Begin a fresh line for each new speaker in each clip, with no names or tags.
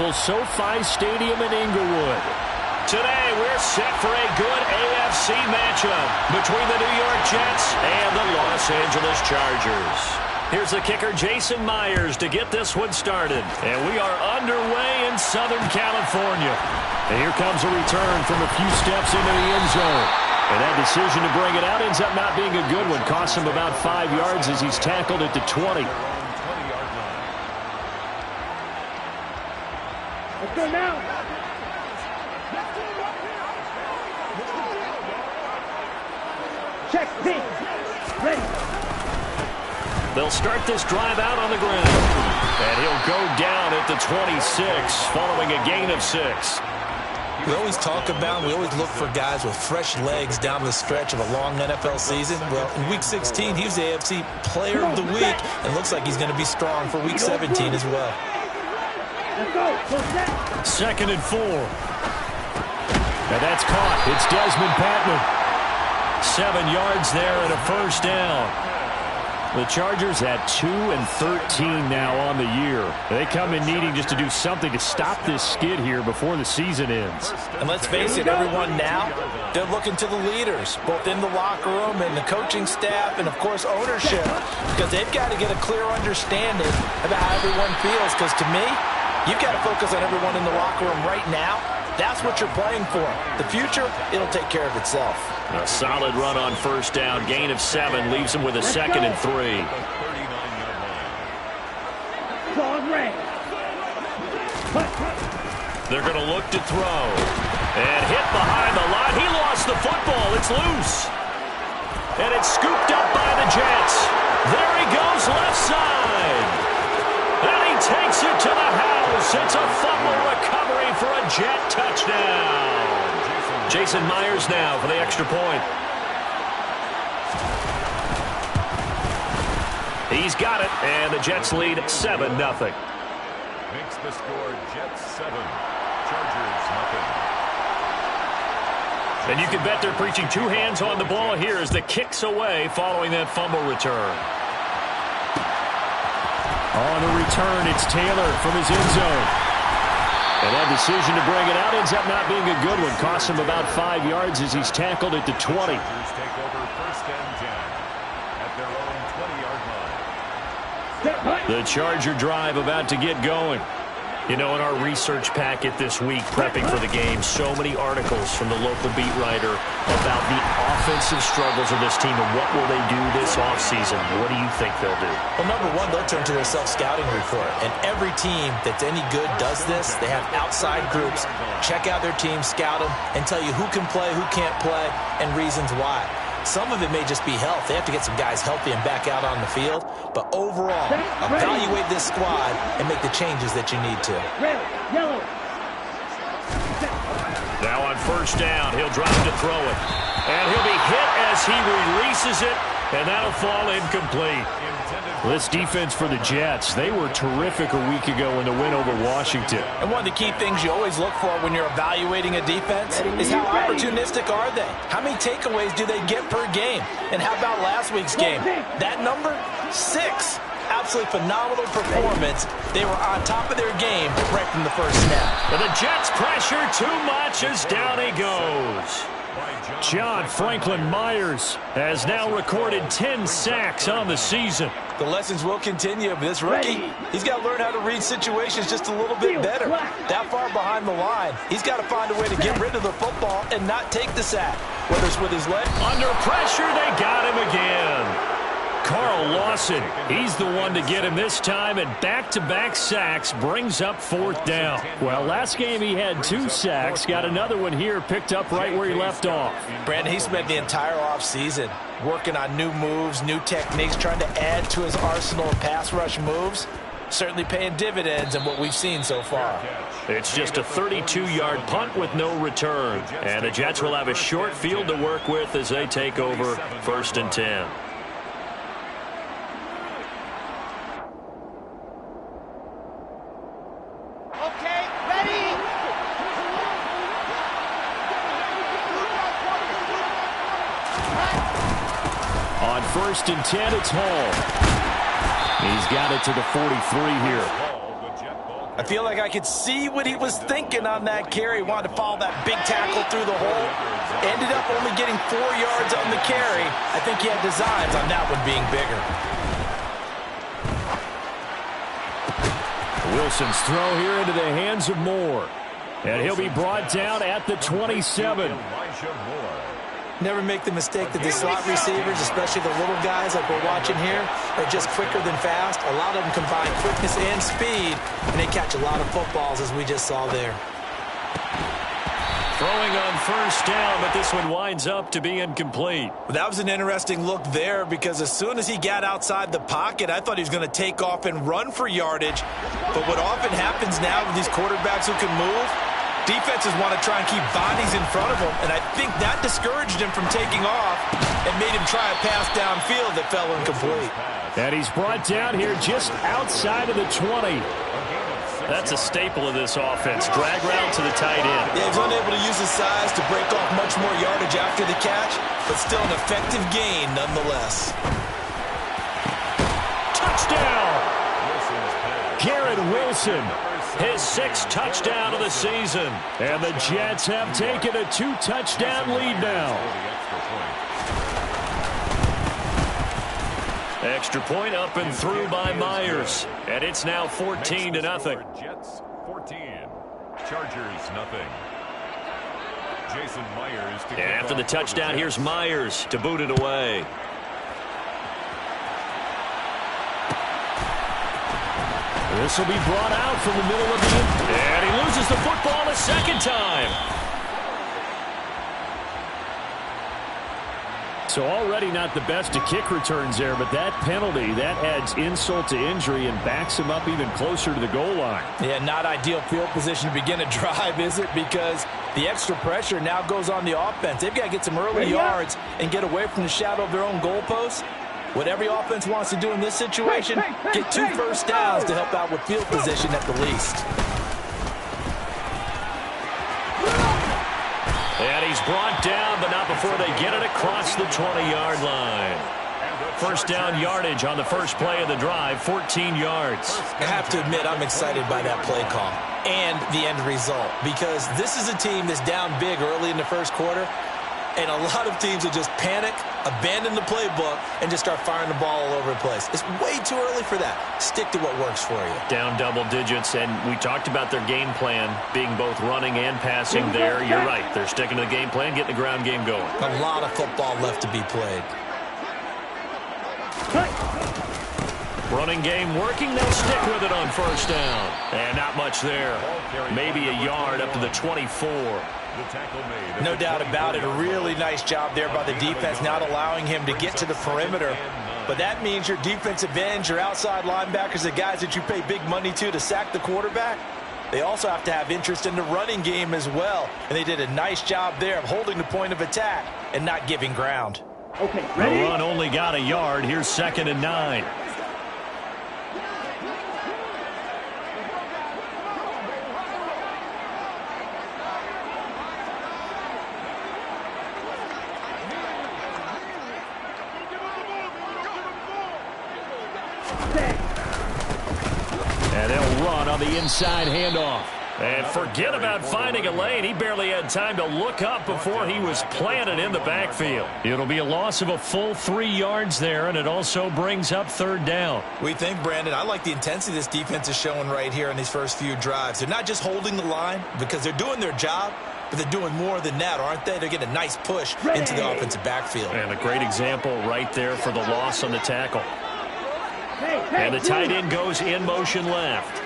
beautiful SoFi Stadium in Inglewood. Today, we're set for a good AFC matchup between the New York Jets and the Los Angeles Chargers. Here's the kicker, Jason Myers, to get this one started. And we are underway in Southern California. And here comes a return from a few steps into the end zone. And that decision to bring it out ends up not being a good one. Costs him about 5 yards as he's tackled at the 20.
Let's go now. Check, D. Ready.
They'll start this drive out on the ground. And he'll go down at the 26 following a gain of 6.
We always talk about, we always look for guys with fresh legs down the stretch of a long NFL season. Well, in Week 16, he was the AFC Player of the Week, and looks like he's going to be strong for Week 17 as well.
Let's go.
2nd and 4. And that's caught. It's Desmond Patman. 7 yards there and a first down. The Chargers at 2-13 now on the year. They come in needing just to do something to stop this skid here before the season ends.
And let's face it, everyone now, they're looking to the leaders, both in the locker room and the coaching staff and, of course, ownership, because they've got to get a clear understanding about how everyone feels, because to me, you've got to focus on everyone in the locker room right now. That's what you're playing for. The future, it'll take care of itself.
A solid run on first down. Gain of 7 leaves him with a 2nd and 3. They're going to look to throw. And hit behind the line. He lost the football. It's loose. And it's scooped up by the Jets. There he goes left side. And he takes it to the house. It's a fumble recovery for a Jet touchdown. Jason Myers now for the extra point. He's got it, and the Jets lead 7-0.
Makes the score Jets 7, Chargers 0.
And you can bet they're preaching 2 hands on the ball here as the kick's away following that fumble return. On the return, it's Taylor from his end zone. And that decision to bring it out ends up not being a good one. Costs him about 5 yards as he's tackled at the 20.
Take over 1st and 10 at their own 20-yard line.
The Charger drive about to get going. You know, in our research packet this week, prepping for the game, so many articles from the local beat writer about the offensive struggles of this team and what will they do this offseason. What do you think they'll do?
Well, number one, they'll turn to their self-scouting report. And every team that's any good does this. They have outside groups. Check out their team, scout them, and tell you who can play, who can't play, and reasons why. Some of it may just be health. They have to get some guys healthy and back out on the field. But overall, evaluate this squad and make the changes that you need to.
Red, yellow.
Now on first down, he'll drop to throw it. And he'll be hit as he releases it, and that'll fall incomplete. This defense for the Jets, they were terrific a week ago in the win over Washington.
And one of the key things you always look for when you're evaluating a defense is how opportunistic are they? How many takeaways do they get per game? And how about last week's game? That number? 6. Absolutely phenomenal performance. They were on top of their game right from the first snap.
And the Jets pressure too much as down he goes. John Franklin Myers has now recorded 10 sacks on the season.
The lessons will continue. This rookie, he's got to learn how to read situations just a little bit better. That far behind the line, he's got to find a way to get rid of the football and not take the sack. Whether it's with his leg.
Under pressure, they got him again. Carl Lawson, he's the one to get him this time, and back-to-back sacks brings up 4th down. Well, last game he had 2 sacks, got another one here, picked up right where he left off.
Brandon, he spent the entire offseason working on new moves, new techniques, trying to add to his arsenal of pass rush moves. Certainly paying dividends in what we've seen so far.
It's just a 32-yard punt with no return, and the Jets will have a short field to work with as they take over 1st and 10. On 1st and 10, it's Hall. He's got it to the 43 here.
I feel like I could see what he was thinking on that carry. He wanted to follow that big tackle through the hole. Ended up only getting 4 yards on the carry. I think he had designs on that one being bigger.
Wilson's throw here into the hands of Moore. And he'll be brought down at the 27.
Never make the mistake that the slot receivers, especially the little guys like we're watching here, are just quicker than fast. A lot of them combine quickness and speed, and they catch a lot of footballs, as we just saw there.
Throwing on first down, but this one winds up to be incomplete.
Well, that was an interesting look there, because as soon as he got outside the pocket, I thought he was going to take off and run for yardage. But what often happens now with these quarterbacks who can move, defenses want to try and keep bodies in front of him, and I think that discouraged him from taking off and made him try a pass downfield that fell incomplete.
And he's brought down here just outside of the 20. That's a staple of this offense. Drag route to the tight end.
Yeah, he's unable to use his size to break off much more yardage after the catch, but still an effective gain nonetheless.
Touchdown! Garrett Wilson. His 6th touchdown of the season. And the Jets have taken a 2-touchdown lead now. Extra point up and through by Myers. And it's now 14-0.
Jets 14. Chargers nothing. Jason Myers.
And after the touchdown, here's Myers to boot it away. This will be brought out from the middle of the end. And he loses the football a second time. So already not the best of kick returns there, but that penalty, that adds insult to injury and backs him up even closer to the goal line.
Yeah, not ideal field position to begin a drive, is it? Because the extra pressure now goes on the offense. They've got to get some early yards and get away from the shadow of their own goalposts. What every offense wants to do in this situation, get 2 first downs to help out with field position at the least.
And he's brought down, but not before they get it across the 20-yard line. First down yardage on the first play of the drive, 14 yards.
I have to admit, I'm excited by that play call and the end result, because this is a team that's down big early in the first quarter, and a lot of teams will just panic, abandon the playbook, and just start firing the ball all over the place. It's way too early for that. Stick to what works for you.
Down double digits, and we talked about their game plan being both running and passing there. You're right. They're sticking to the game plan, getting the ground game going.
A lot of football left to be played.
Running game working. They'll stick with it on first down. And not much there. Maybe a yard up to the 24.
No doubt about it. A really nice job there by the defense, not allowing him to get to the perimeter. But that means your defensive ends, your outside linebackers, the guys that you pay big money to sack the quarterback, they also have to have interest in the running game as well. And they did a nice job there of holding the point of attack and not giving ground.
Okay, ready?
The run only got a yard. Here's 2nd and 9. And they'll run on the inside handoff. And forget about finding a lane. He barely had time to look up before he was planted in the backfield. It'll be a loss of a full 3 yards there, and it also brings up 3rd down.
We think, Brandon, I like the intensity this defense is showing right here in these first few drives. They're not just holding the line because they're doing their job, but they're doing more than that, aren't they? They're getting a nice push into the offensive backfield.
And a great example right there for the loss on the tackle. And the tight end goes in motion left.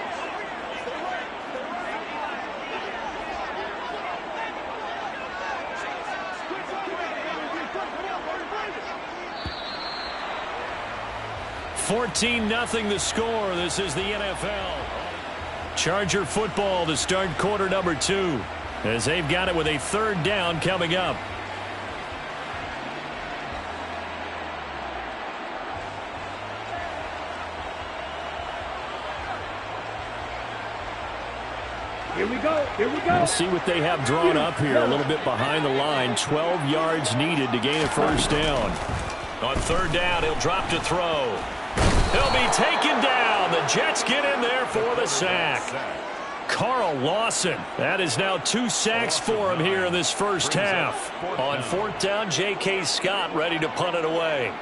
(14-0) the score. This is the NFL. Charger football to start quarter number 2, as they've got it with a 3rd down coming up.
Here we go. Here we go.
We'll see what they have drawn up here. A little bit behind the line. 12 yards needed to gain a first down. On 3rd down, he'll drop to throw. He'll be taken down. The Jets get in there for the sack. Carl Lawson. That is now 2 sacks for him here in this first half. On 4th down, J.K. Scott ready to punt it away.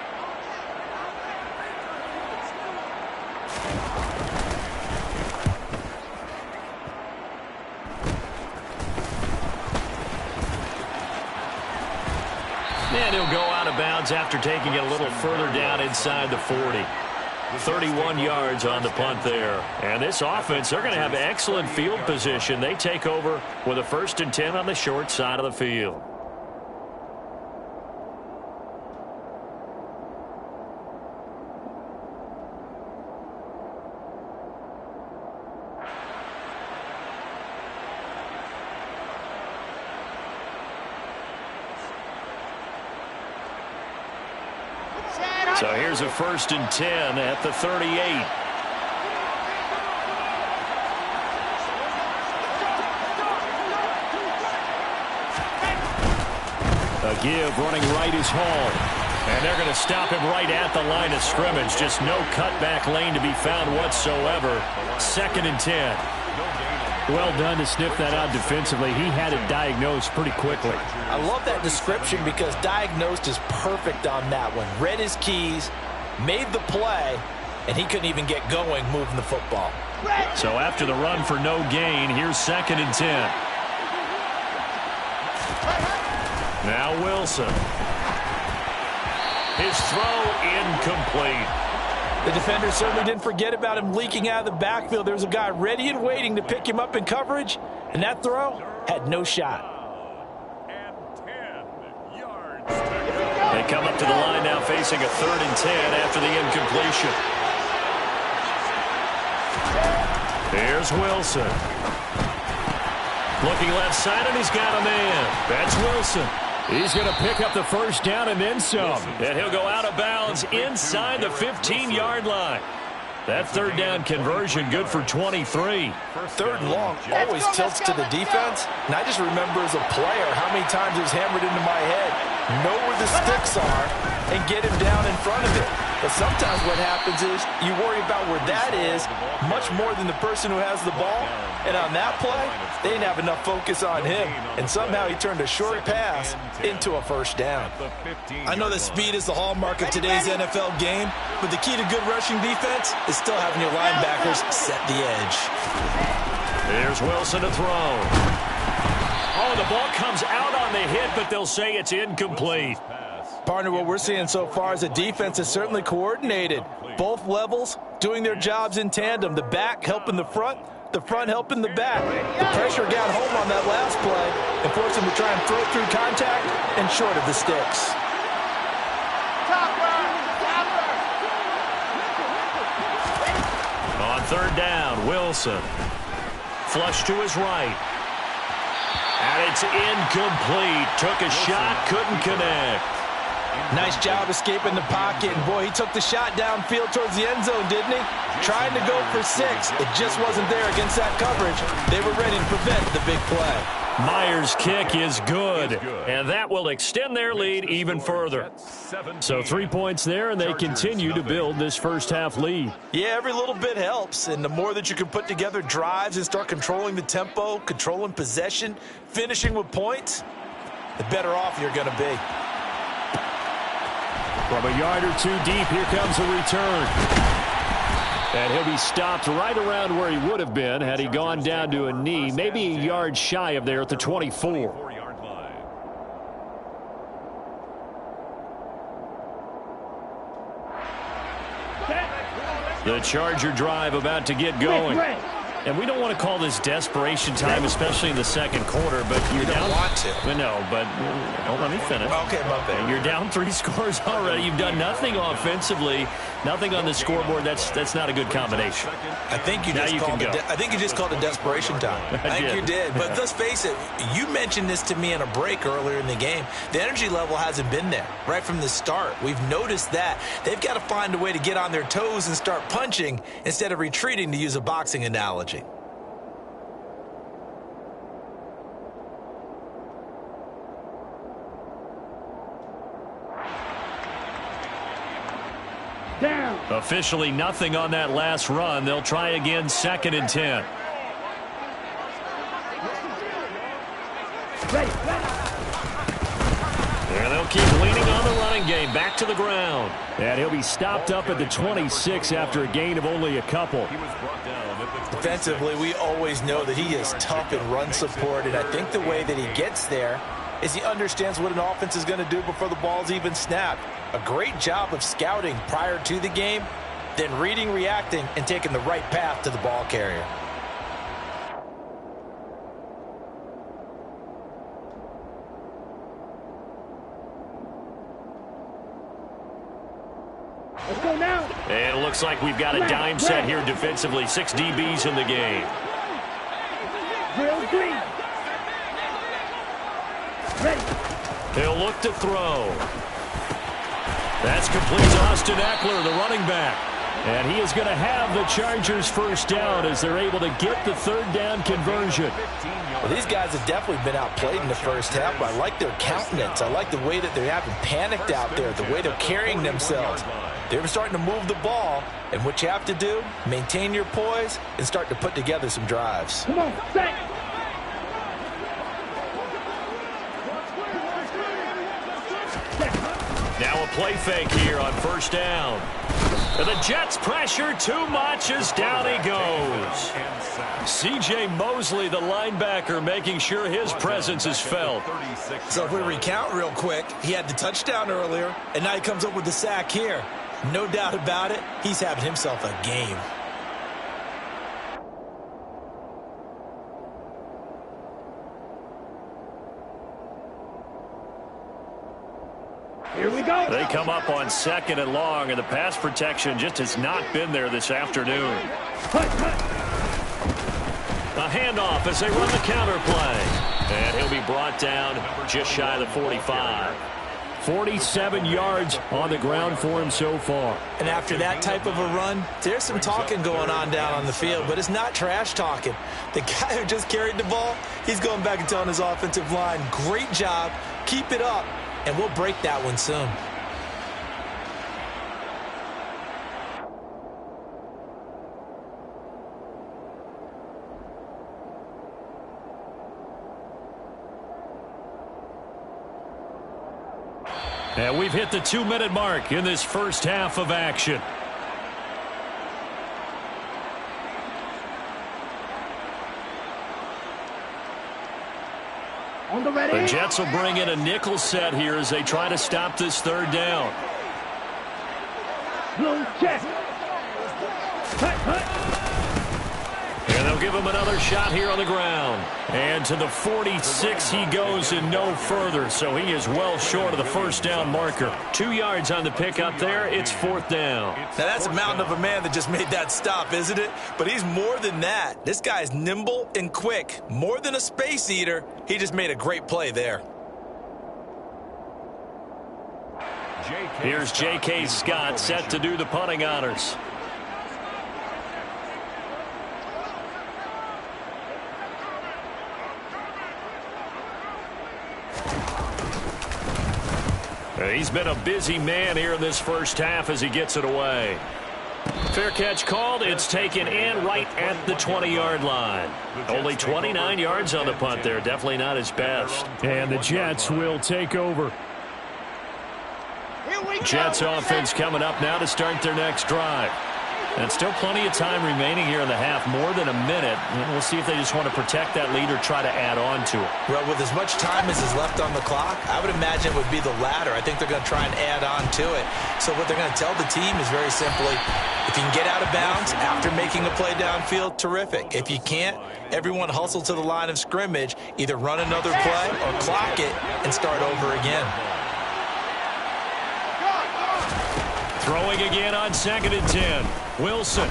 And he'll go out of bounds after taking it a little further down inside the 40. 31 yards on the punt there. And this offense, they're going to have excellent field position. They take over with a 1st and 10 on the short side of the field. So here's a 1st and 10 at the 38. A give running right is Hall. And they're going to stop him right at the line of scrimmage. Just no cutback lane to be found whatsoever. 2nd and 10. Well done to sniff that out defensively. He had it diagnosed pretty quickly.
I love that description because diagnosed is perfect on that one. Read his keys, made the play, and he couldn't even get going moving the football.
So after the run for no gain, here's 2nd and 10. Now Wilson. His throw incomplete.
The defender certainly didn't forget about him leaking out of the backfield. There was a guy ready and waiting to pick him up in coverage, and that throw had no shot.
They come up to the line now facing a 3rd and 10 after the incompletion. There's Wilson. Looking left side, and he's got a man. That's Wilson. He's going to pick up the 1st down and then some. And he'll go out of bounds inside the 15-yard line. That 3rd down conversion good for 23.
3rd and long always tilts to the defense. And I just remember as a player how many times it was hammered into my head. Know where the sticks are and get him down in front of it. But sometimes what happens is you worry about where that is much more than the person who has the ball. And on that play, they didn't have enough focus on him. And somehow he turned a short pass into a 1st down. I know that speed is the hallmark of today's NFL game, but the key to good rushing defense is still having your linebackers set the edge.
There's Wilson to throw. Oh, the ball comes out on the hit, but they'll say it's incomplete.
Partner, what we're seeing so far is a defense is certainly coordinated. Both levels doing their jobs in tandem. The back helping the front helping the back. The pressure got home on that last play and forced him to try and throw through contact and short of the sticks.
On 3rd down, Wilson. Flush to his right. And it's incomplete. Took a shot, couldn't connect.
Nice job escaping the pocket. And boy, he took the shot downfield towards the end zone, didn't he? Trying to go for 6. It just wasn't there against that coverage. They were ready to prevent the big play.
Myers' kick is good, and that will extend their lead even further. So 3 points there, and they continue to build this first half lead.
Yeah, every little bit helps, and the more that you can put together drives and start controlling the tempo, controlling possession, finishing with points, the better off you're going to be.
From a yard or 2 deep, here comes a return. And he'll be stopped right around where he would have been had he gone down to a knee, maybe a yard shy of there at the 24. The Charger drive about to get going. And we don't want to call this desperation time, especially in the 2nd quarter, but you're down.
You don't want to.
No, but don't let me finish.
Okay, my bad.
You're down 3 scores already. You've done nothing offensively, nothing on the scoreboard. That's not a good combination.
I think you just called it desperation time. I think you did. But let's face it, you mentioned this to me in a break earlier in the game. The energy level hasn't been there right from the start. We've noticed that. They've got to find a way to get on their toes and start punching instead of retreating, to use a boxing analogy.
Down.
Officially nothing on that last run. They'll try again, 2nd and 10.
Ready.
And they'll keep leaning on the running game. Back to the ground. And he'll be stopped up at the 26 after a gain of only a couple.
Defensively, we always know that he is tough in run support, and I think the way that he gets there is he understands what an offense is going to do before the ball's even snapped. A great job of scouting prior to the game, then reading, reacting, and taking the right path to the ball carrier.
Let's go now.
And it looks like we've got a dime set here defensively. 6 DBs in the game.
Real green. Ready.
He'll look to throw. That's complete to Austin Eckler, the running back. And he is going to have the Chargers first down as they're able to get the 3rd down conversion.
Well, these guys have definitely been outplayed in the first half, but I like their countenance. I like the way that they haven't panicked out there, the way they're carrying themselves. They're starting to move the ball, and what you have to do, maintain your poise and start to put together some drives.
Come on, set.
Now a play fake here on 1st down. And the Jets pressure too much as down he goes. C.J. Mosley, the linebacker, making sure his presence is felt.
So if we recount real quick, he had the touchdown earlier, and now he comes up with the sack here. No doubt about it, he's having himself a game.
Here we go.
They come up on 2nd and long, and the pass protection just has not been there this afternoon. A handoff as they run the counter play. And he'll be brought down just shy of the 45. 47 yards on the ground for him so far.
And after that type of a run, there's some talking going on down on the field, but it's not trash talking. The guy who just carried the ball, he's going back and telling his offensive line, great job, keep it up, and we'll break that one soon.
And we've hit the 2-minute mark in this first half of action.
On the ready.
The Jets will bring in a nickel set here as they try to stop this 3rd down.
Blue check. Cut.
And they'll give him another shot here on the ground. And to the 46 he goes and no further. So he is well short of the first down marker. 2 yards on the pickup there. It's 4th down.
Now that's a mountain of a man that just made that stop, isn't it? But he's more than that. This guy's nimble and quick. More than a space eater. He just made a great play there.
Here's J.K. Scott set to do the punting honors. He's been a busy man here in this first half as he gets it away. Fair catch called. It's taken in right at the 20-yard line. Only 29 yards on the punt there. Definitely not his best. And the Jets will take over. Jets offense coming up now to start their next drive. And still plenty of time remaining here in the half, more than a minute. And we'll see if they just want to protect that lead or try to add on to it.
Well, with as much time as is left on the clock, I would imagine it would be the latter. I think they're going to try and add on to it. So what they're going to tell the team is very simply, if you can get out of bounds after making a play downfield, terrific. If you can't, everyone hustle to the line of scrimmage, either run another play or clock it and start over again.
Throwing again on 2nd and 10. Wilson.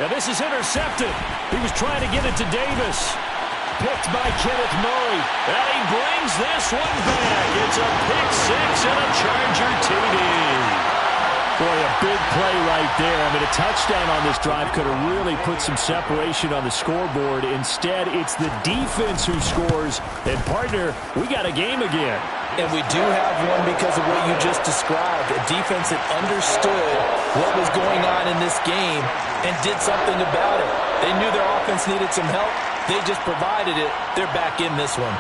Now this is intercepted. He was trying to get it to Davis. Picked by Kenneth Murray. And he brings this one back. It's a pick 6 and a Charger TD. Boy, a big play right there. I mean, a touchdown on this drive could have really put some separation on the scoreboard. Instead, it's the defense who scores. And, partner, we got a game again.
And we do have one because of what you just described. A defense that understood what was going on in this game and did something about it. They knew their offense needed some help. They just provided it. They're back in this one.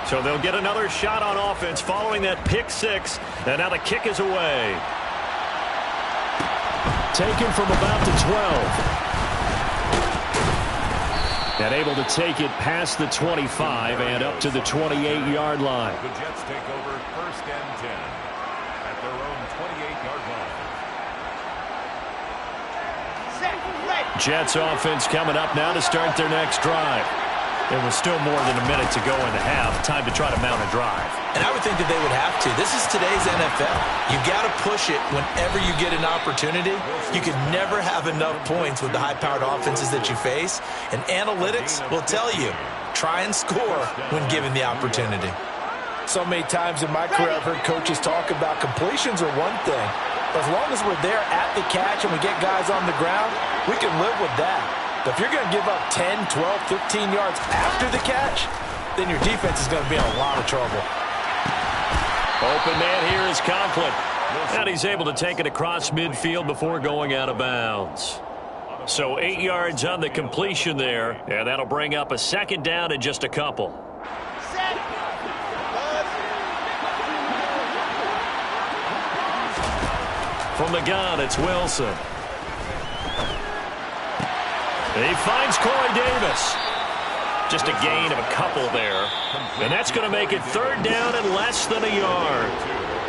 So they'll get another shot on offense following that pick six. And now the kick is away. Taken from about the 12. And able to take it past the 25 and up to the 28-yard line.
The Jets take over 1st and 10 at their own 28-yard line.
Jets offense coming up now to start their next drive. There was still more than a minute to go in the half. Time to try to mount a drive.
And I would think that they would have to. This is today's NFL. You got to push it whenever you get an opportunity. You can never have enough points with the high-powered offenses that you face. And analytics will tell you, try and score when given the opportunity. So many times in my career, I've heard coaches talk about completions are one thing. But as long as we're there at the catch and we get guys on the ground, we can live with that. But if you're going to give up 10, 12, 15 yards after the catch, then your defense is going to be in a lot of trouble.
Open man here is Conklin. And he's able to take it across midfield before going out of bounds. So 8 yards on the completion there, and that'll bring up a second down in just a couple. From the gun, it's Wilson. He finds Corey Davis. Just a gain of a couple there. And that's going to make it 3rd down and less than a yard.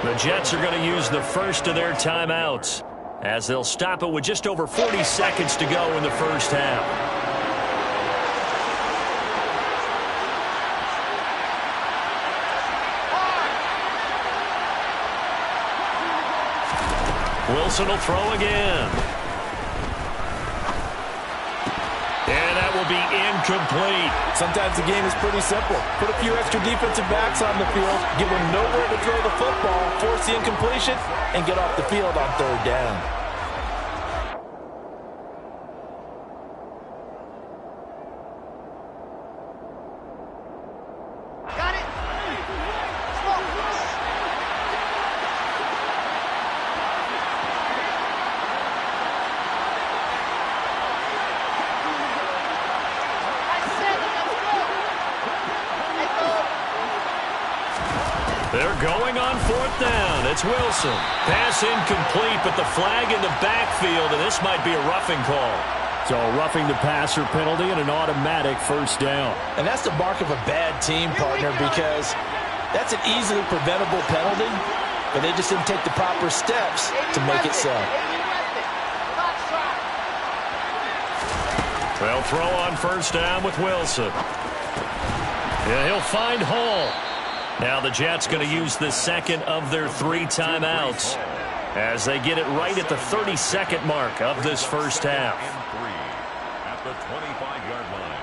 The Jets are going to use the first of their timeouts as they'll stop it with just over 40 seconds to go in the first half. Wilson will throw again. And that will be incomplete.
Sometimes the game is pretty simple. Put a few extra defensive backs on the field, give them nowhere to throw the football, force the incompletion, and get off the field on 3rd down.
Got it.
They're going on 4th down. It's Wilson. Pass incomplete, but the flag in the backfield, and this might be a roughing call. So roughing the passer penalty and an automatic 1st down.
And that's the mark of a bad team, partner, because that's an easily preventable penalty, but they just didn't take the proper steps to make it so.
They'll throw on 1st down with Wilson. Yeah, he'll find Hall. Now the Jets going to use the second of their 3 timeouts as they get it right at the 32nd mark of this first half.
At the 25-yard line.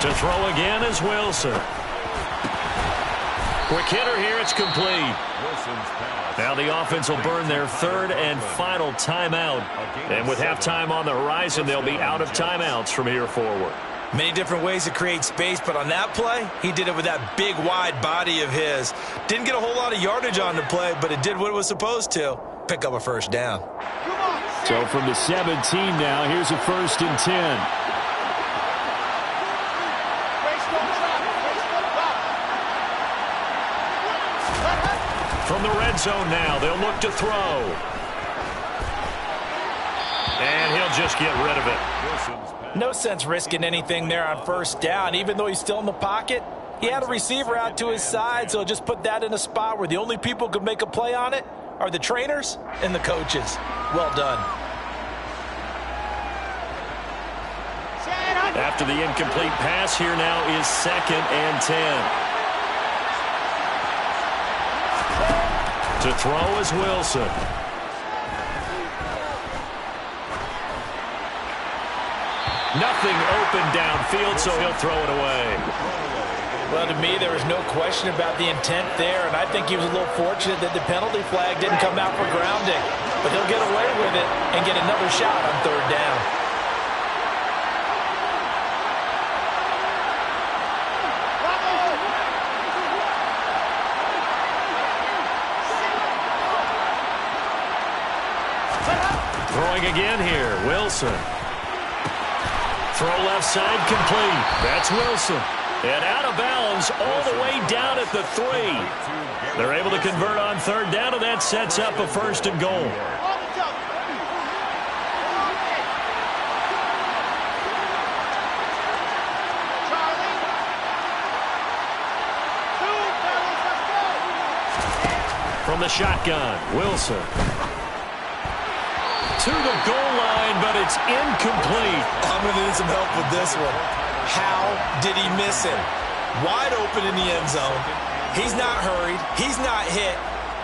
To throw again is Wilson. Quick hitter here, it's complete. Now the offense will burn their 3rd and final timeout. And with halftime on the horizon, they'll be out of timeouts from here forward.
Many different ways to create space, but on that play, he did it with that big, wide body of his. Didn't get a whole lot of yardage on the play, but it did what it was supposed to. Pick up a 1st down.
So from the 17 now, here's a 1st and 10. From the red zone now, they'll look to throw. And he'll just get rid of it.
No sense risking anything there on 1st down. Even though he's still in the pocket, He had a receiver out to his side, so just put that in a spot where the only people who could make a play on it are the trainers and the coaches. Well done.
After the incomplete pass, here now is 2nd and 10. To throw is Wilson. Nothing open downfield, so he'll throw it away.
Well, to me, there was no question about the intent there, and I think he was a little fortunate that the penalty flag didn't come out for grounding. But he'll get away with it and get another shot on 3rd down.
Throwing again here, Wilson. Throw left side complete. That's Wilson. And out of bounds all the way down at the 3. They're able to convert on 3rd down, and that sets up a 1st and goal. From the shotgun, Wilson. To the goal line, but it's incomplete.
I'm going to need some help with this one. How did he miss him? Wide open in the end zone. He's not hurried. He's not hit.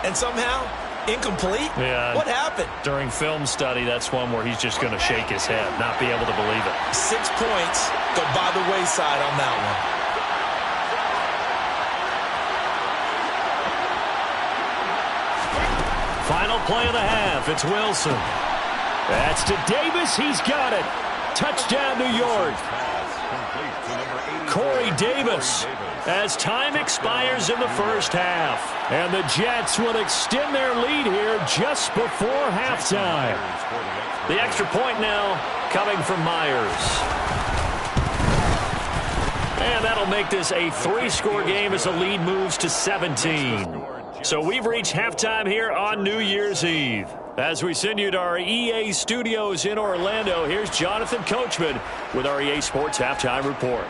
And somehow, incomplete?
Yeah.
What happened?
During film study, that's one where he's just going to shake his head, not be able to believe it.
6 points go by the wayside on that one.
Final play of the half. It's Wilson. That's to Davis. He's got it. Touchdown, New York. Corey Davis, as time expires in the 1st half. And the Jets will extend their lead here just before halftime. The extra point now coming from Myers. And that'll make this a 3-score game as the lead moves to 17. So we've reached halftime here on New Year's Eve. As we send you to our EA studios in Orlando, here's Jonathan Coachman with our EA Sports Halftime Report.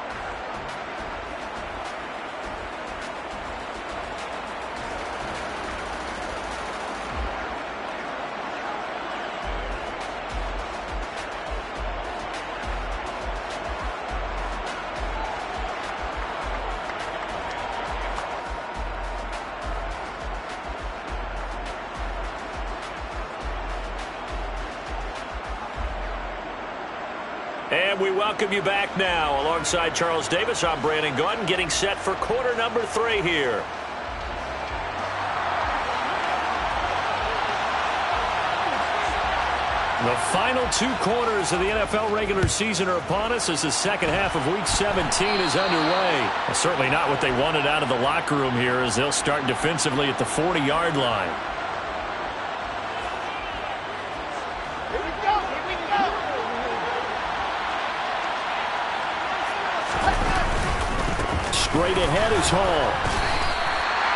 And we welcome you back now. Alongside Charles Davis, I'm Brandon Gunn, getting set for quarter number 3 here. The final 2 quarters of the NFL regular season are upon us as the second half of Week 17 is underway. Well, certainly not what they wanted out of the locker room here as they'll start defensively at the 40-yard line. Straight ahead is Hall.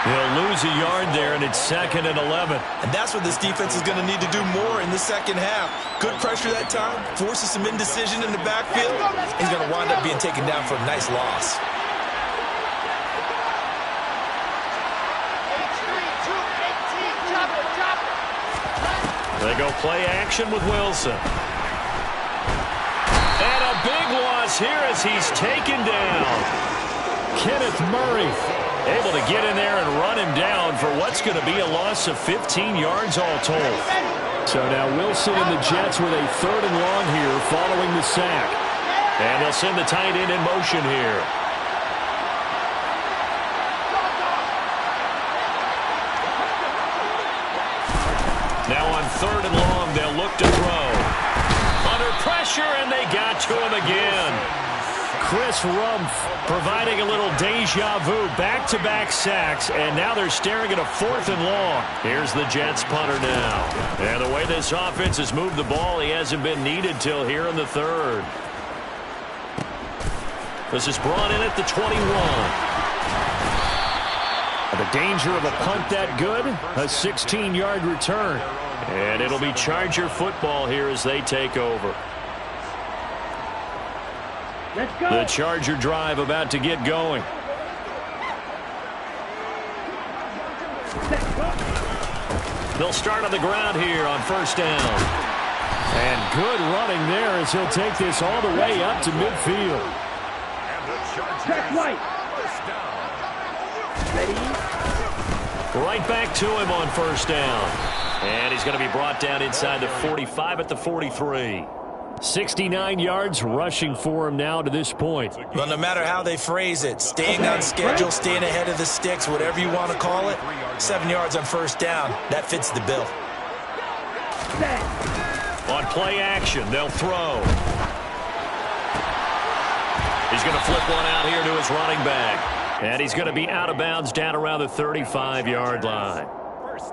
He'll lose a yard there, and it's 2nd and 11.
And that's what this defense is going to need to do more in the second half. Good pressure that time, forces some indecision in the backfield. He's going to wind up being taken down for a nice loss.
They go play action with Wilson. And a big loss here as he's taken down. Kenneth Murray able to get in there and run him down for what's going to be a loss of 15 yards all told. So now Wilson and the Jets with a 3rd and long here following the sack. And they'll send the tight end in motion here. Now on 3rd and long, they'll look to throw. Under pressure, and they got to him again. Chris Rumpf providing a little deja vu, back-to-back sacks, and now they're staring at a 4th and long. Here's the Jets punter now. And the way this offense has moved the ball, he hasn't been needed till here in the 3rd. This is brought in at the 21. The danger of a punt that good, a 16-yard return. And it'll be Charger football here as they take over.
Let's go.
The Charger drive about to get going. They'll start on the ground here on first down. And good running there as he'll take this all the way up to midfield.
Check right. Ready?
Right back to him on first down. And he's going to be brought down inside the 45 at the 43. 69 yards rushing for him now to this point.
Well, no matter how they phrase it, staying on schedule, staying ahead of the sticks, whatever you want to call it, 7 yards on first down, that fits the bill.
On play action, they'll throw. He's going to flip one out here to his running back. And he's going to be out of bounds down around the 35-yard line.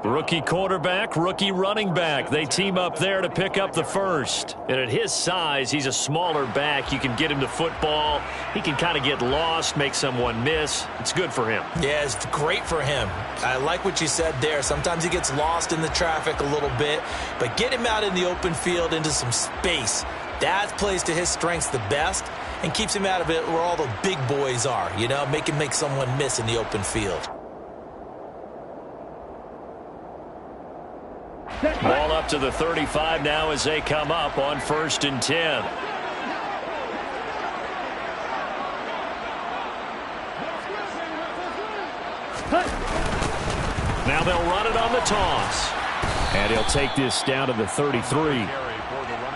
Rookie quarterback, rookie running back. They team up there to pick up the first. And at his size, he's a smaller back. You can get him to football. He can kind of get lost, make someone miss. It's good for him.
Yeah, it's great for him. I like what you said there. Sometimes he gets lost in the traffic a little bit. But get him out in the open field into some space. That plays to his strengths the best and keeps him out of it where all the big boys are. You know, make him make someone miss in the open field.
Ball up to the 35 now as they come up on 1st and 10. Now they'll run it on the toss. And he'll take this down to the 33.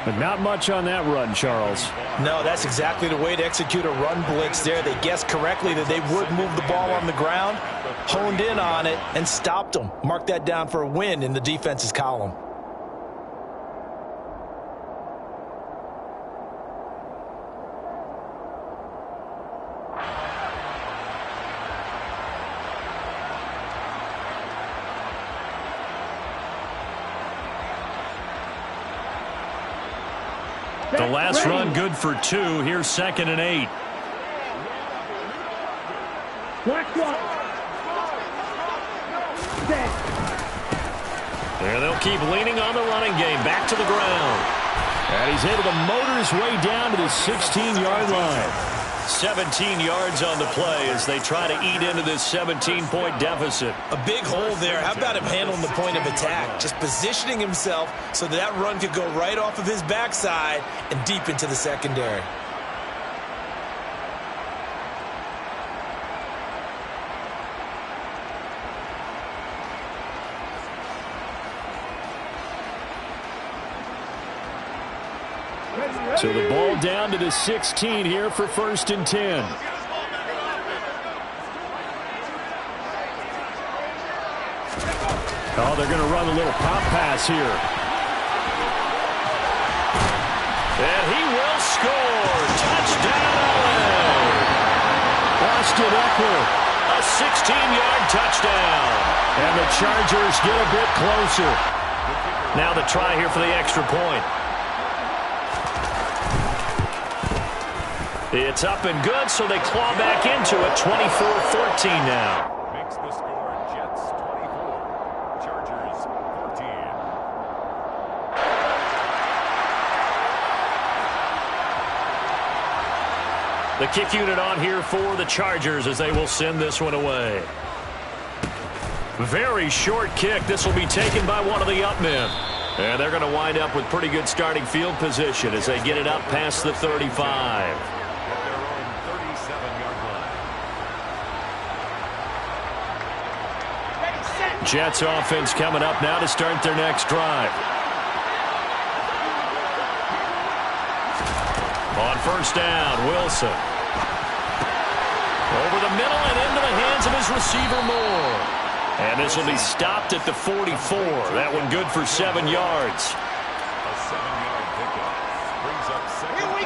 But not much on that run, Charles.
No, that's exactly the way to execute a run blitz there. They guessed correctly that they would move the ball on the ground, honed in on it, and stopped them. Mark that down for a win in the defense's column.
The last run good for 2. Here's 2nd and 8. There they'll keep leaning on the running game. Back to the ground. And he's able to motor his way down to the 16-yard line. 17 yards on the play as they try to eat into this 17-point deficit.
A big hole there. How about him handling the point of attack? Just positioning himself so that run could go right off of his backside and deep into the secondary.
So the ball down to the 16 here for 1st and 10. Oh, they're going to run a little pop pass here. And he will score. Touchdown. Austin Eckler. A 16-yard touchdown. And the Chargers get a bit closer. Now the try here for the extra point. It's up and good, so they claw back into it. 24-14 now.
Makes the score Jets 24, Chargers 14.
The kick unit on here for the Chargers as they will send this one away. Very short kick. This will be taken by one of the up men. And they're going to wind up with pretty good starting field position as they get it up past the 35. Jets offense coming up now to start their next drive. On first down, Wilson. Over the middle and into the hands of his receiver Moore. And this will be stopped at the 44. That one good for 7 yards.
A 7-yard pickup brings up 2nd and 3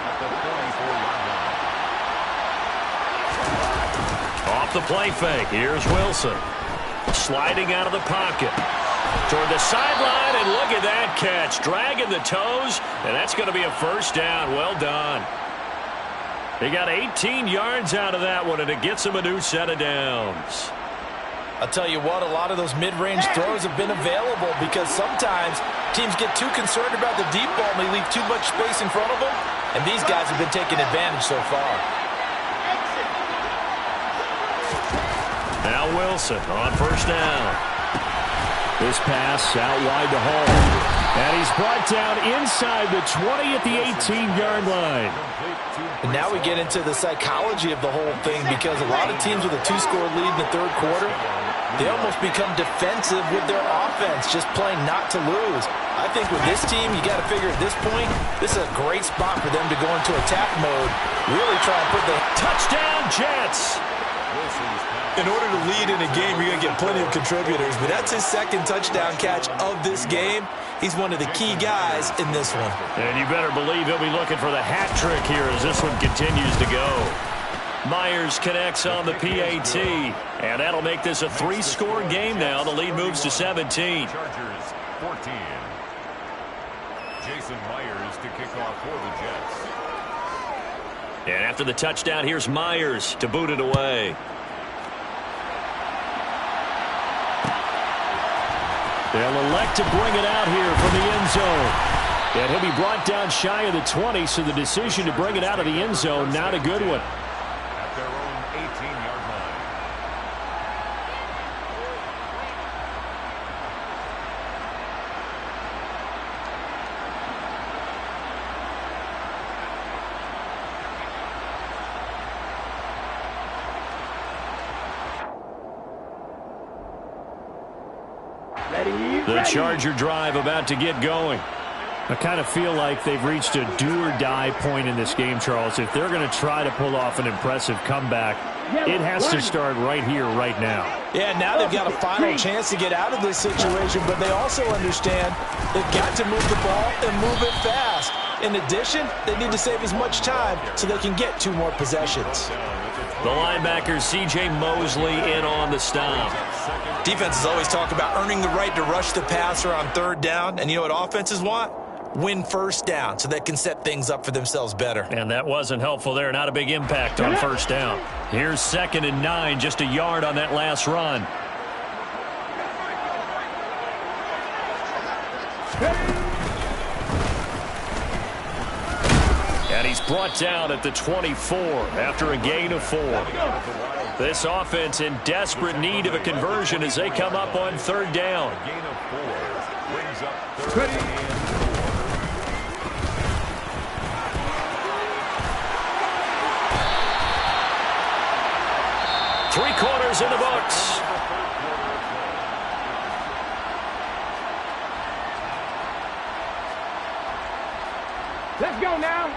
at the 44-yard line.
Off the play fake, here's Wilson. Sliding out of the pocket. Toward the sideline, and look at that catch. Dragging the toes, and that's going to be a first down. Well done. They got 18 yards out of that one, and it gets them a new set of downs.
I'll tell you what, a lot of those mid-range throws have been available because sometimes teams get too concerned about the deep ball and they leave too much space in front of them, and these guys have been taking advantage so far.
Now Wilson on first down. This pass out wide to Hall. And he's brought down inside the 20 at the 18-yard line.
And now we get into the psychology of the whole thing, because a lot of teams with a 2-score lead in the third quarter, they almost become defensive with their offense, just playing not to lose. I think with this team, you got to figure at this point, this is a great spot for them to go into attack mode, really try and put the
touchdown Jets.
In order to lead in a game, you're going to get plenty of contributors, but that's his second touchdown catch of this game. He's one of the key guys in this one.
And you better believe he'll be looking for the hat trick here as this one continues to go. Myers connects on the PAT, and that'll make this a 3-score game now. The lead moves to 17.
Chargers 14. Jason Myers to kick off for the Jets.
And after the touchdown, here's Myers to boot it away. They'll elect to bring it out here from the end zone. And he'll be brought down shy of the 20, so the decision to bring it out of the end zone, not a good one.
At their own 18-yard line.
The Charger drive about to get going. I kind of feel like they've reached a do-or-die point in this game, Charles. If they're going to try to pull off an impressive comeback, it has to start right here, right now.
Yeah, now they've got a final chance to get out of this situation, but they also understand they've got to move the ball and move it fast. In addition, they need to save as much time so they can get 2 more possessions.
The linebacker, C.J. Mosley, in on the stop.
Defenses always talk about earning the right to rush the passer on 3rd down, and you know what offenses want? Win 1st down so they can set things up for themselves better.
And that wasn't helpful there. Not a big impact on 1st down. Here's 2nd and 9, just a yard on that last run. And he's brought down at the 24 after a gain of 4. This offense in desperate need of a conversion as they come up on 3rd down.
A gain of 4 brings up 3rd and 4.
3 quarters in the books.
Let's go now.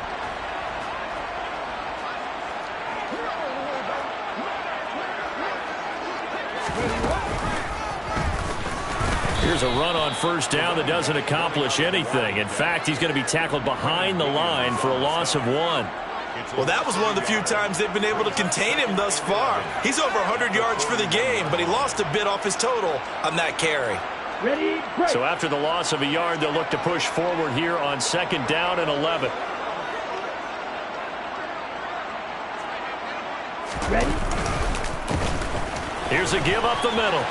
Here's a run on 1st down that doesn't accomplish anything. In fact, he's going to be tackled behind the line for a loss of 1.
Well, that was one of the few times they've been able to contain him thus far. He's over 100 yards for the game, but he lost a bit off his total on that carry.
Ready, break.
So after the loss of a yard, they'll look to push forward here on 2nd down and 11.
Ready.
Here's a give up the middle.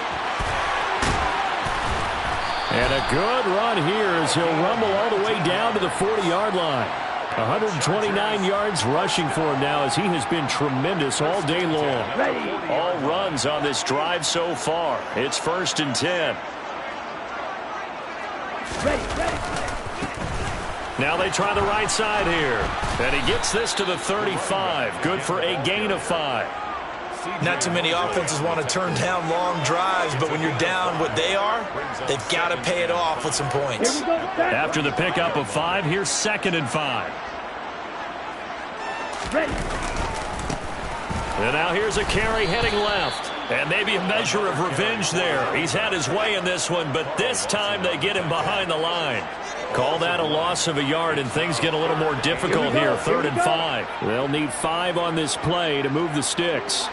And a good run here as he'll rumble all the way down to the 40-yard line. 129 yards rushing for him now as he has been tremendous all day long.
Ready.
All runs on this drive so far. It's 1st and 10.
Ready.
Now they try the right side here. And he gets this to the 35. Good for a gain of 5.
Not too many offenses want to turn down long drives, but when you're down what they are, they've got to pay it off with some points.
After the pickup of 5, here's 2nd and 5.
Ready.
And now here's a carry heading left. And maybe a measure of revenge there. He's had his way in this one, but this time they get him behind the line. Call that a loss of a yard, and things get a little more difficult here. 3rd and 5. They'll need 5 on this play to move the sticks.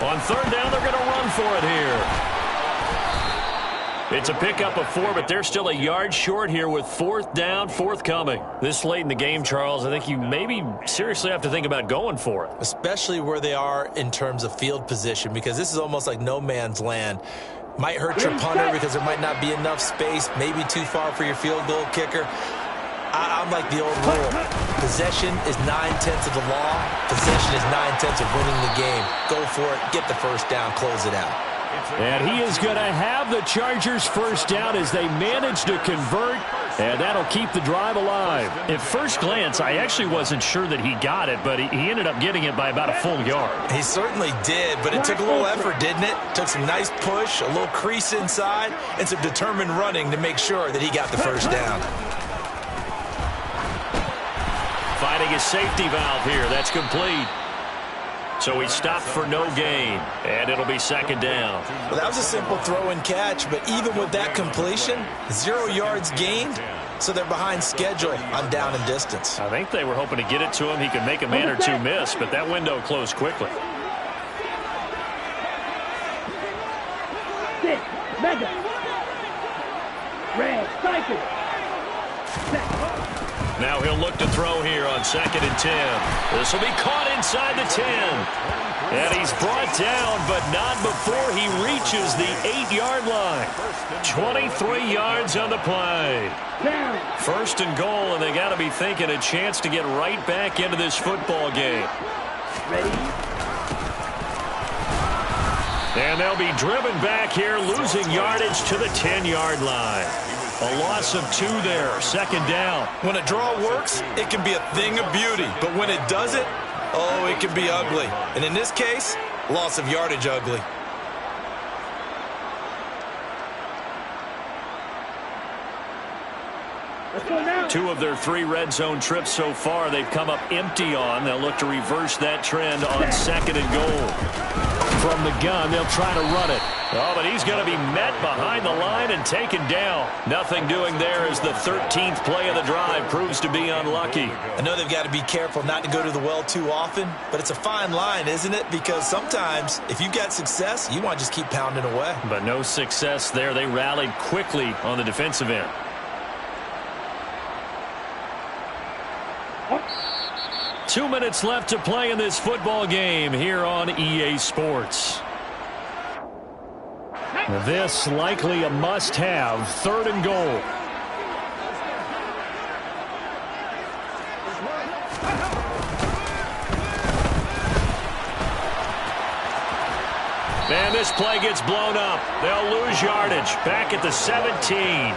On 3rd down, they're going to run for it here. It's a pickup of 4, but they're still a yard short here with 4th down forthcoming. This late in the game, Charles, I think you maybe seriously have to think about going for it.
Especially where they are in terms of field position, because this is almost like no man's land. Might hurt your punter because there might not be enough space, maybe too far for your field goal kicker. I'm like the old rule. Possession is 9/10 of the law. Possession is 9/10 of winning the game. Go for it. Get the 1st down. Close it out.
And he is going to have the Chargers first down as they manage to convert, and that'll keep the drive alive. At first glance, I actually wasn't sure that he got it, but he ended up getting it by about a full yard.
He certainly did, but it took a little effort, didn't it? Took some nice push, a little crease inside, and some determined running to make sure that he got the first down.
Finding his safety valve here. That's complete. So he stopped for no gain, and it'll be second down.
Well, that was a simple throw and catch, but even with that completion, 0 yards gained, so they're behind schedule on down and distance.
I think they were hoping to get it to him. He could make a man or two miss, but that window closed quickly.
Six, mega. Red, cycle.
Now he'll look to throw here on 2nd and 10. This will be caught inside the 10. And he's brought down, but not before he reaches the 8-yard line. 23 yards on the play. First and goal, and they got to be thinking a chance to get right back into this football game.
Ready?
And they'll be driven back here, losing yardage to the 10-yard line. A loss of 2 there, 2nd down.
When a draw works, it can be a thing of beauty. But when it doesn't, oh, it can be ugly. And in this case, loss of yardage ugly.
Let's go now.
2 of their 3 red zone trips so far they've come up empty on. They'll look to reverse that trend on 2nd and goal. From the gun, they'll try to run it. Oh, but he's going to be met behind the line and taken down. Nothing doing there as the 13th play of the drive proves to be unlucky.
I know they've got to be careful not to go to the well too often, but it's a fine line, isn't it? Because sometimes, if you've got success, you want to just keep pounding away.
But no success there. They rallied quickly on the defensive end.
Up.
2 minutes left to play in this football game here on EA Sports. This likely a must-have, 3rd and goal. And this play gets blown up. They'll lose yardage. Back at the 17.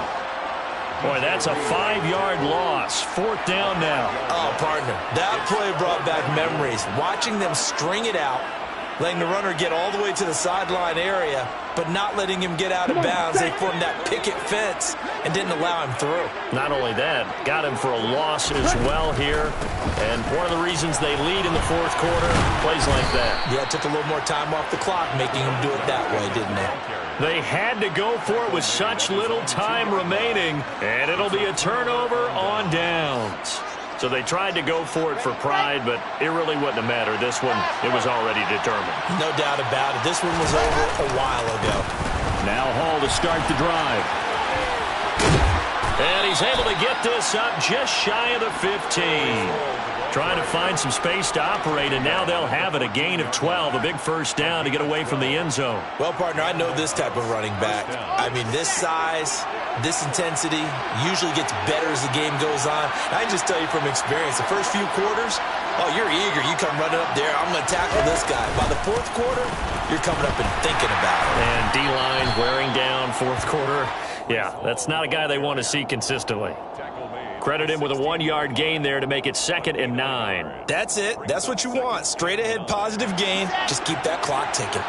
Boy, that's a 5-yard loss. 4th down now.
Oh, partner, that play brought back memories. Watching them string it out, letting the runner get all the way to the sideline area, but not letting him get out of bounds. They formed that picket fence and didn't allow him through.
Not only that, got him for a loss as well here. And one of the reasons they lead in the 4th quarter, plays like that.
Yeah, it took a little more time off the clock, making him do it that way, didn't it?
They had to go for it with such little time remaining, and it'll be a turnover on downs. So they tried to go for it for pride, but it really wouldn't have mattered. This one, it was already determined.
No doubt about it. This one was over a while ago.
Now Hall to start the drive. And he's able to get this up just shy of the 15. Trying to find some space to operate, and now they'll have it. A gain of 12, a big first down to get away from the end zone.
Well, partner, I know this type of running back. I mean, this size, this intensity usually gets better as the game goes on. I can just tell you from experience, the first few quarters, oh, you're eager. You come running up there. I'm going to tackle this guy. By the 4th quarter, you're coming up and thinking about it.
And D-line wearing down 4th quarter. Yeah, that's not a guy they want to see consistently. Credit him with a 1-yard gain there to make it 2nd and 9.
That's it. That's what you want. Straight ahead positive gain. Just keep that clock ticking.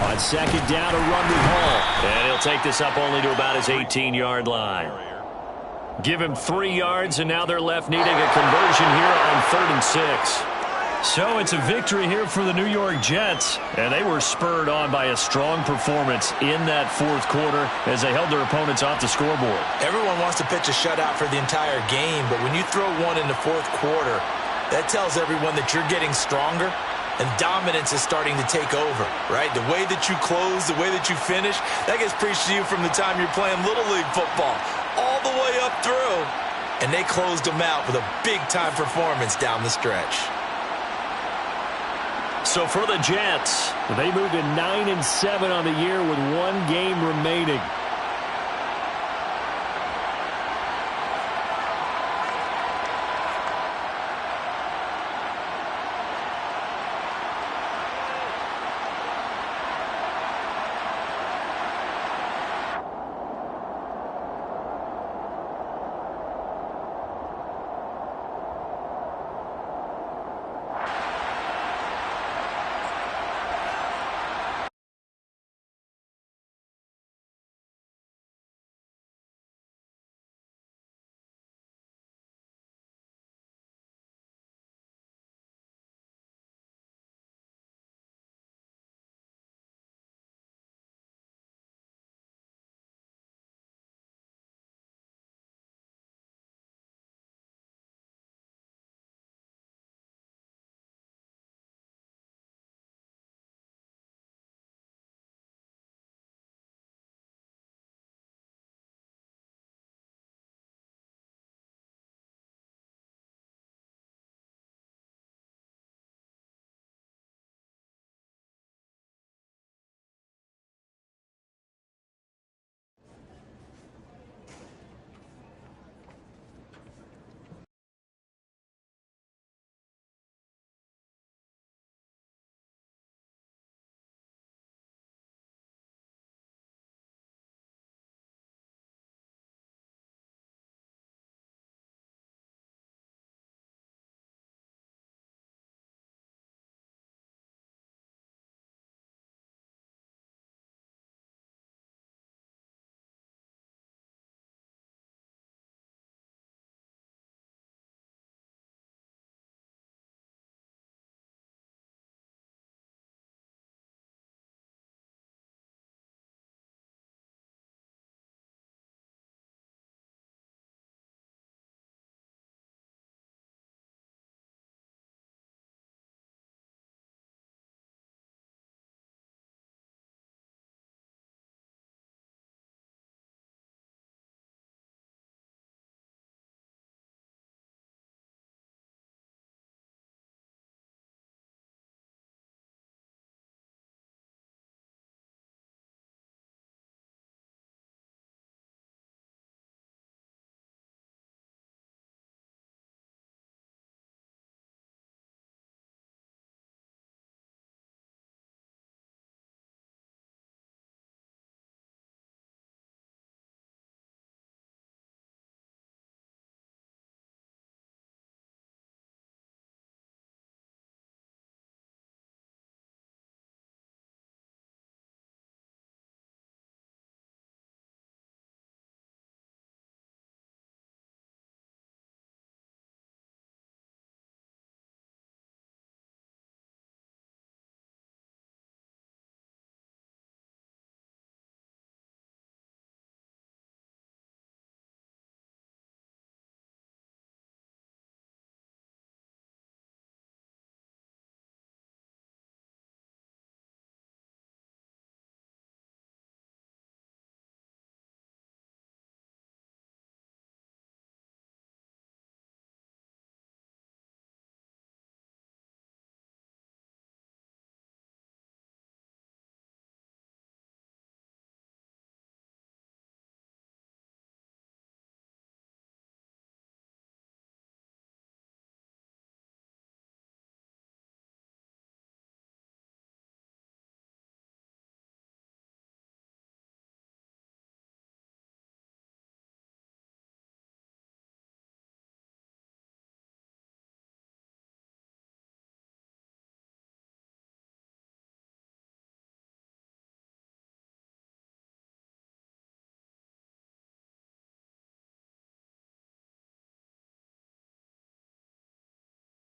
On 2nd down, a run with Hall. And he'll take this up only to about his 18-yard line. Give him 3 yards, and now they're left needing a conversion here on 3rd and 6. So it's a victory here for the New York Jets, and they were spurred on by a strong performance in that 4th quarter as they held their opponents off the scoreboard.
Everyone wants to pitch a shutout for the entire game, but when you throw one in the 4th quarter, that tells everyone that you're getting stronger and dominance is starting to take over, right? The way that you close, the way that you finish, that gets preached to you from the time you're playing Little League football all the way up through, and they closed them out with a big-time performance down the stretch.
So for the Jets, they moved to 9-7 on the year with 1 game remaining.